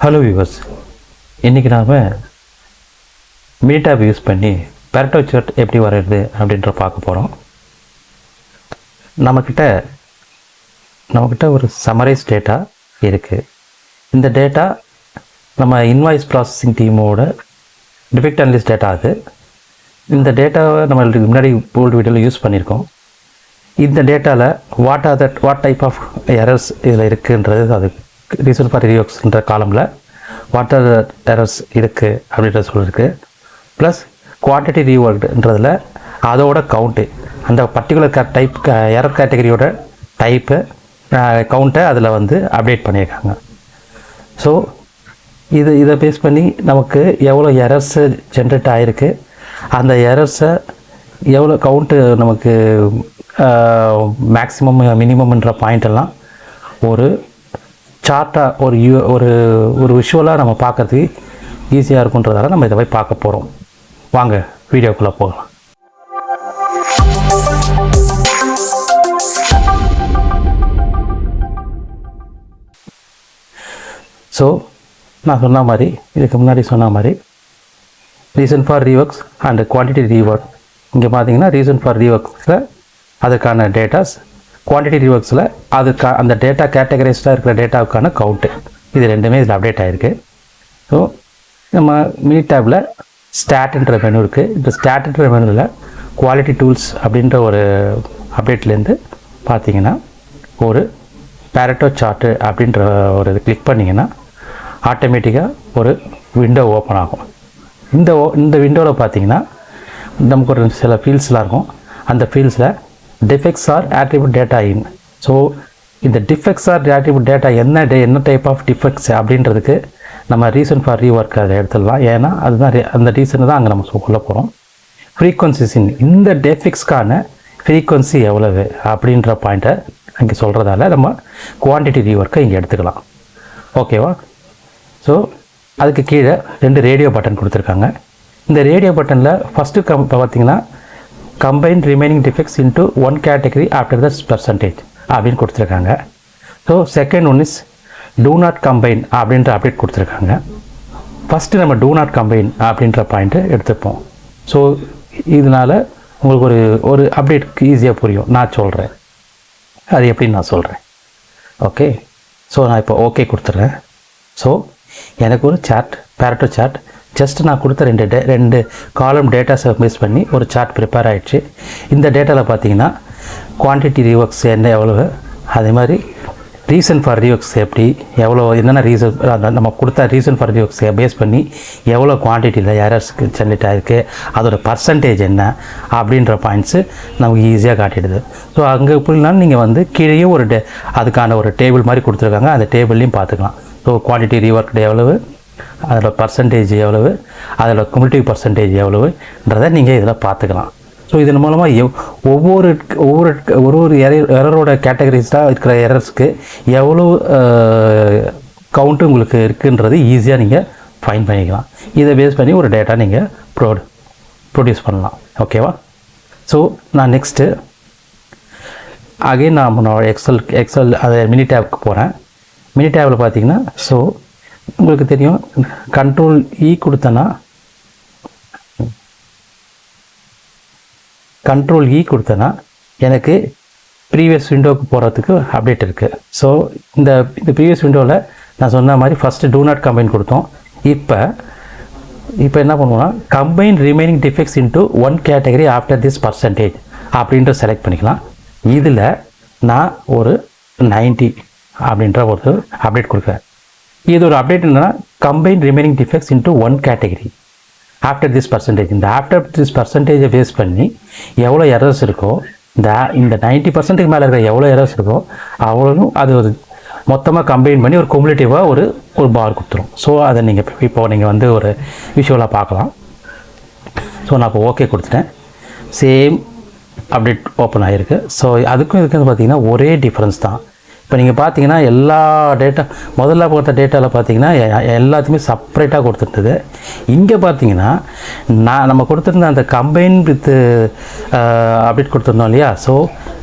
Hello viewers, இன்றைக்கி நாம் மினிடாப் use பண்ணி பெரட்டோ சார்ட் எப்படி வரைகிறது அப்படின்ற பார்க்க போகிறோம். நம்மக்கிட்ட ஒரு சம்மரைஸ் டேட்டா இருக்குது. இந்த டேட்டா நம்ம இன்வாய்ஸ் ப்ராசஸிங் டீமோட டிஃபெக்ட் அனலிஸ்ட் டேட்டா. இந்த டேட்டாவை நம்மளுக்கு முன்னாடி போல்டு வீடியோவில் யூஸ் பண்ணியிருக்கோம். இந்த டேட்டாவில் வாட் டைப் ஆஃப் எரர்ஸ் இதில் இருக்குன்றது அது ரீசன் ஃபார் ரியோக்ஸ்ன்ற காலமில் வாட் ஆர் எரர்ஸ் இருக்குது அப்படின்ற சொல்லியிருக்கு. ப்ளஸ் குவான்டிட்டி ரீஒர்க்ன்றதில் அதோட கவுண்ட்டு, அந்த பர்டிகுலர் எரர் கேட்டகரியோட டைப்பு கவுண்ட்டை அதில் அப்டேட் பண்ணியிருக்காங்க. ஸோ இதை பேஸ் பண்ணி நமக்கு எவ்வளோ எரர்ஸு ஜென்ரேட் ஆகிருக்கு, அந்த எரர்ஸை எவ்வளோ கவுண்ட்டு நமக்கு மேக்ஸிமம் மினிமம்ன்ற பாயிண்டெல்லாம் ஒரு சார்ட்டாக ஒரு விஷுவலாக நம்ம பார்க்குறதுக்கு ஈஸியாக இருக்குன்றதால நம்ம இதை போய் பார்க்க போகிறோம். வாங்க வீடியோக்குள்ளே போகலாம். ஸோ நான் சொன்ன மாதிரி, இதுக்கு முன்னாடி சொன்ன மாதிரி reason for reworks and quantity rework. இங்கே பார்த்தீங்கன்னா ரீசன் ஃபார் ரீஒர்க்ஸில் அதுக்கான டேட்டாஸ், குவான்டிட்டி ரீஒர்க்ஸில் அந்த டேட்டா கேட்டகரைஸ்டாக இருக்கிற டேட்டாவுக்கான கவுண்ட்டு, இது ரெண்டுமே இதில் அப்டேட் ஆகிருக்கு. ஸோ நம்ம மினி டேப்பில் ஸ்டாட்ன்ற மெனு இருக்குது. இந்த ஸ்டாட்ன்ற மெனுவில் குவாலிட்டி டூல்ஸ் அப்படின்ற ஒரு அப்டேட்லேருந்து பார்த்தீங்கன்னா ஒரு பேரட்டோ சார்ட்டு அப்படின்ற ஒரு இது கிளிக் பண்ணிங்கன்னா ஆட்டோமேட்டிக்காக ஒரு விண்டோ ஓப்பன் ஆகும். இந்த விண்டோவில் பார்த்தீங்கன்னா நமக்கு ஒரு சில ஃபீல்ட்ஸ்லாம் இருக்கும். அந்த ஃபீல்ட்ஸில் defects or attribute data in. So இந்த டிஃபெக்ட்ஸ் ஆர் ஆட்ரிபியூட் டேட்டா என்ன டைப் ஆஃப் டிஃபெக்ட்ஸ் அப்படின்றதுக்கு நம்ம ரீசன் ஃபார் ரீஒர்க் அதை எடுத்துடலாம். ஏன்னா அதுதான் அந்த ரீசனை தான் அங்கே நம்ம சொல்ல போகிறோம். ஃப்ரீக்வன்சிஸ் இந்த டிஃபெக்ட்ஸ்க்கான ஃப்ரீக்வன்சி எவ்வளவு அப்படின்ற பாயிண்ட்டை அங்கே சொல்கிறதால நம்ம குவான்டிட்டி ரீஒர்க்கை இங்கே எடுத்துக்கலாம். ஓகேவா? ஸோ அதுக்கு கீழே 2 ரேடியோ பட்டன் கொடுத்துருக்காங்க. இந்த ரேடியோ பட்டனில் ஃபஸ்ட்டு பார்த்தீங்கன்னா combine remaining defects into 1 category after the percentage அப்படின்னு கொடுத்துருக்காங்க. So second one is do not combine அப்படின்ற அப்டேட் கொடுத்துருக்காங்க. ஃபஸ்ட்டு நம்ம டூ நாட் கம்பைன் அப்படின்ற பாயிண்ட்டு எடுத்துப்போம். ஸோ இதனால் உங்களுக்கு ஒரு அப்டேட்க்கு ஈஸியாக புரியும். நான் சொல்கிறேன் அது எப்படின்னு நான் சொல்கிறேன். ஓகே, ஸோ நான் இப்போ ஓகே கொடுத்துட்றேன். ஸோ எனக்கு ஒரு சார்ட், பேரட்டோ சார்ட், ஜஸ்ட் நான் கொடுத்த ரெண்டு காலம் டேட்டாஸை பேஸ் பண்ணி ஒரு சார்ட் ப்ரிப்பேர் ஆகிடுச்சு. இந்த டேட்டாவில் பார்த்தீங்கன்னா குவான்டிட்டி ரீஒர்க்ஸ் எவ்வளவு, அதே மாதிரி ரீசன் ஃபார் ரீஒர்க்ஸ் என்னென்ன ரீசன் நம்ம கொடுத்த ரீசன் ஃபார் ரீஒர்க்ஸை பேஸ் பண்ணி எவ்வளோ குவான்டிட்டியில் எரர்ஸ்க்கு ஜென்ரேட் ஆகிருக்கு, அதோட பர்சன்டேஜ் என்ன அப்படின்ற பாயிண்ட்ஸு நமக்கு ஈஸியாக காட்டிடுது. ஸோ அங்கே எப்படினாலும் நீங்கள் கீழேயும் அதுக்கான ஒரு டேபிள் மாதிரி கொடுத்துருக்காங்க. அந்த டேபிள்லையும் பார்த்துக்கலாம். ஸோ குவான்டிட்டி ரீஒர்க் எவ்வளவு, அதில் பர்சன்டேஜ் எவ்வளவு, அதில் குமுலேட்டிவ் பர்சன்டேஜ் எவ்வளவுன்றதை நீங்கள் இதில் பார்த்துக்கலாம். ஸோ இதன் மூலமாக ஒவ்வொரு எரரோட கேட்டகரிஸாக இருக்கிற எரர்ஸ்க்கு எவ்வளோ கவுண்ட்டு உங்களுக்கு இருக்குன்றது ஈஸியாக நீங்கள் ஃபைன் பண்ணிக்கலாம். இதை பேஸ் பண்ணி ஒரு டேட்டா நீங்கள் ப்ரொடியூஸ் பண்ணலாம். ஓகேவா? ஸோ நான் நெக்ஸ்ட்டு அகைன் நான் எக்ஸல் அதை மினி டேப்க்கு போகிறேன். மினி டேப்பில் பார்த்தீங்கன்னா, ஸோ உங்களுக்கு தெரியும், கண்ட்ரோல் கொடுத்தனா எனக்கு ப்ரீவியஸ் விண்டோவுக்கு போகிறதுக்கு அப்டேட் இருக்குது. ஸோ இந்த ப்ரீவியஸ் விண்டோவில் நான் சொன்ன மாதிரி ஃபஸ்ட்டு டூ நாட் கம்பைன் கொடுத்தோம். இப்போ என்ன பண்ணுவோம்னா combine remaining defects into 1 category after this percentage அப்படின்ற செலக்ட் பண்ணிக்கலாம். இதில் நான் ஒரு 90 அப்படின்ற ஒரு அப்டேட் கொடுக்குறேன். இது ஒரு அப்டேட் என்னன்னா combine remaining defects into 1 category after this percentage. இந்த ஆஃப்டர் திஸ் பர்சன்டேஜை பேஸ் பண்ணி எவ்வளோ எரர்ஸ் இருக்கோ, இந்த 90% மேலே இருக்கிற எவ்வளோ எரர்ஸ் இருக்கோ அவ்வளோவும் அது ஒரு மொத்தமாக கம்பைன் பண்ணி ஒரு குமுலேட்டிவாக ஒரு பார் கொடுத்துரும். ஸோ அதை நீங்கள் ஒரு விஷுவலாக பார்க்கலாம். ஸோ நான் இப்போ ஓகே கொடுத்துட்டேன். சேம் அப்டேட் ஓப்பன் ஆகிருக்கு. ஸோ அதுக்கும் இதுக்கு பார்த்தீங்கன்னா ஒரே டிஃப்ரென்ஸ் தான். இப்போ நீங்கள் பார்த்தீங்கன்னா எல்லா டேட்டா முதல்ல கொடுத்த டேட்டாவில் பார்த்தீங்கன்னா எல்லாத்தையுமே செப்பரேட்டாக கொடுத்துருந்தது. இங்கே பார்த்தீங்கன்னா நம்ம கொடுத்துருந்த அந்த கம்பைன் வித் அப்டேட் கொடுத்துருந்தோம் இல்லையா? ஸோ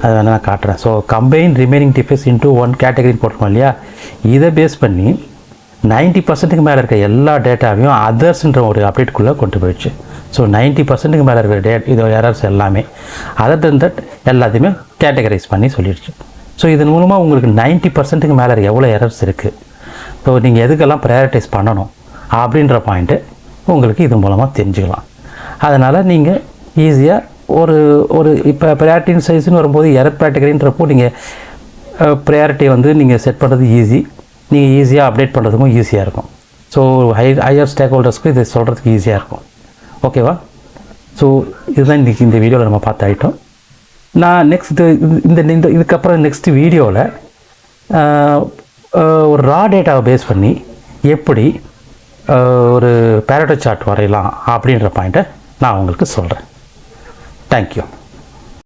அதை வேணால் நான் காட்டுறேன். So combine remaining defects into 1 category போட்டிருக்கோம் இல்லையா? இதை பேஸ் பண்ணி 90%க்கு மேலே இருக்க எல்லா டேட்டாவையும் அதர்ஸ்ன்ற ஒரு அப்டேட்குள்ளே கொண்டு போயிடுச்சு. ஸோ 90%க்கு மேலே இருக்கிற இது எரர்ஸ் எல்லாமே அதர் தென் தட் எல்லாத்தையுமே கேட்டகரைஸ் பண்ணி சொல்லிடுச்சு. ஸோ இதன் மூலமாக உங்களுக்கு 90%க்கு மேலே எவ்வளோ எரர்ஸ் இருக்குது, ஸோ நீங்கள் எதுக்கெல்லாம் ப்ரையாரிட்டைஸ் பண்ணணும் அப்படின்ற பாயிண்ட்டு உங்களுக்கு இது மூலமாக தெரிஞ்சுக்கலாம். அதனால் நீங்கள் ஈஸியாக ஒரு இப்போ ப்ரையாரிட்டின் சைஸ்ன்னு வரும்போது எரர் கேட்டகரின்றப்போ நீங்கள் ப்ரையாரிட்டியை வந்து நீங்கள் செட் பண்ணுறது ஈஸி, நீங்கள் ஈஸியாக அப்டேட் பண்ணுறதுக்கும் ஈஸியாக இருக்கும். ஸோ ஹையர் ஸ்டேக் ஹோல்டர்ஸ்க்கு இதை சொல்கிறதுக்கு ஈஸியாக இருக்கும். ஓகேவா? ஸோ இதுதான் இன்றைக்கி இந்த வீடியோவில் நம்ம பார்த்த ஐட்டம். நான் இதுக்கப்புறம் நெக்ஸ்ட் வீடியோவில் ஒரு ரா டேட்டாவை பேஸ் பண்ணி எப்படி ஒரு பேரட்டோ சார்ட் வரையலாம் அப்படின்ற பாயிண்ட்டை நான் உங்களுக்கு சொல்கிறேன். தேங்க்யூ.